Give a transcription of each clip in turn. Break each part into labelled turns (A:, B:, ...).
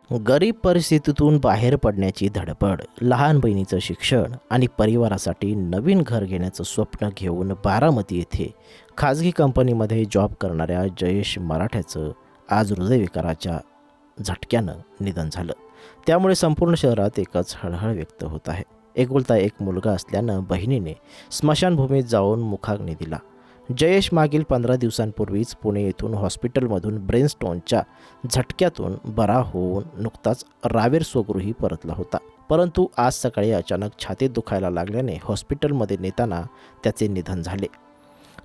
A: गरीब परिस्थितीतून बाहेर पडण्याची धडपड, लहान बहिणीचं शिक्षण आणि परिवारासाठी नवीन घर घेण्याचं स्वप्न घेऊन बारामती येथे खाजगी कंपनीमध्ये जॉब करणाऱ्या जयेश मराठ्याचं आज हृदयविकाराच्या झटक्यानं निधन झालं. त्यामुळे संपूर्ण शहरात एकच हळहळ व्यक्त होत आहे. एकुलता एक मुलगा असल्यानं बहिणीने स्मशानभूमीत जाऊन मुखाग्नी दिला. जयेश मागील 15 दिवसांपूर्वीच पुणे येथून हॉस्पिटलमधून ब्रेनस्टोनच्या झटक्यातून बरा होऊन नुकताच रावेर स्वगृही परतला होता. परंतु आज सकाळी अचानक छातीत दुखायला लागल्याने हॉस्पिटलमध्ये नेताना त्याचे निधन झाले.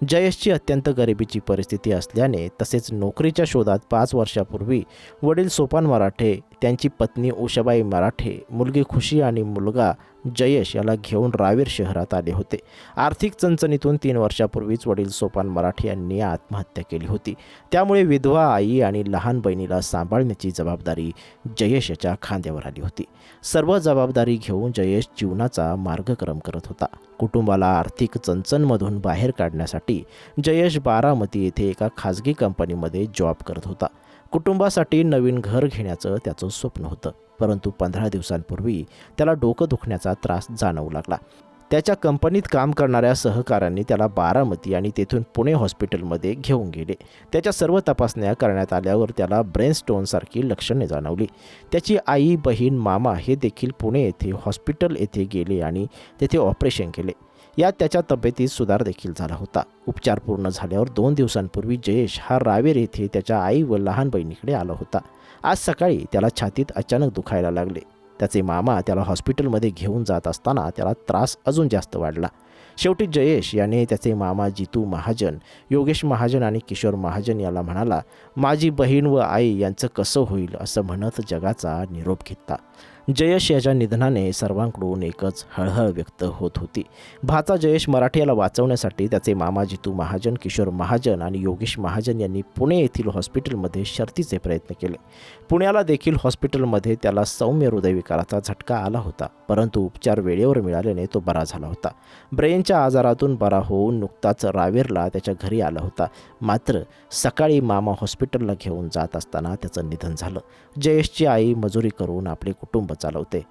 A: जयेशची अत्यंत गरिबीची परिस्थिती असल्याने तसेच नोकरीच्या शोधात 5 वर्षापूर्वी वडील सोपान मराठे, त्यांची पत्नी उषाबाई मराठे, मुलगी खुशी आणि मुलगा जयेश याला घेऊन रावेर शहरात आले होते. आर्थिक चणचणीतून 3 वर्षापूर्वीच वडील सोपान मराठे यांनी आत्महत्या केली होती. त्यामुळे विधवा आई आणि लहान बहिणीला सांभाळण्याची जबाबदारी जयेश याच्या खांद्यावर आली होती. सर्व जबाबदारी घेऊन जयेश जीवनाचा मार्गक्रम करत होता. कुटुंबाला आर्थिक चणचणमधून बाहेर काढण्यासाठी जयेश बारामती येथे एका खाजगी कंपनीमध्ये जॉब करत होता. कुटुंबासाठी नवीन घर घेण्याचं त्याचं स्वप्न होतं. परंतु 15 दिवसांपूर्वी त्याला डोकं दुखण्याचा त्रास जाणवू लागला. त्याच्या कंपनीत काम करणाऱ्या सहकाऱ्यांनी त्याला बारामती आणि तेथून पुणे हॉस्पिटलमध्ये घेऊन गेले. त्याच्या सर्व तपासण्या करण्यात आल्यावर त्याला ब्रेनस्टोनसारखी लक्षणे जाणवली. त्याची आई, बहीण, मामा हे देखील पुणे येथे हॉस्पिटल येथे गेले आणि तेथे ऑपरेशन केले. यात त्याच्या तब्येतीत सुधार देखील झाला होता. उपचार पूर्ण झाल्यावर 2 दिवसांपूर्वी जयेश हा रावेर येथे त्याच्या आई व लहान बहिणीकडे आला होता. आज सकाळी त्याला छातीत अचानक दुखायला लागले. त्याचे मामा त्याला हॉस्पिटलमध्ये घेऊन जात असताना त्याला त्रास अजून जास्त वाढला. शेवटी जयेश याने त्याचे मामा जितू महाजन, योगेश महाजन आणि किशोर महाजन याला म्हणाला, माझी बहीण व आई यांचं कसं होईल असं म्हणत जगाचा निरोप घेतला. जयेश याच्या निधनाने सर्वांकडून एकच हळहळ व्यक्त होत होती. भाचा जयेश मराठे याला वाचवण्यासाठी त्याचे मामा जितू महाजन, किशोर महाजन आणि योगेश महाजन यांनी पुणे येथील हॉस्पिटलमध्ये शर्थीचे प्रयत्न केले. पुण्याला देखील हॉस्पिटलमध्ये त्याला सौम्य हृदयविकाराचा झटका आला होता. परंतु उपचार वेळेवर मिळाल्याने तो बरा झाला होता. ब्रेनच्या आजारातून बरा होऊन नुकताच रावेरला त्याच्या घरी आला होता. मात्र सकाळी मामा हॉस्पिटलला घेऊन जात असताना त्याचं निधन झालं. जयेशची आई मजुरी करून आपले कुटुंब चालवते.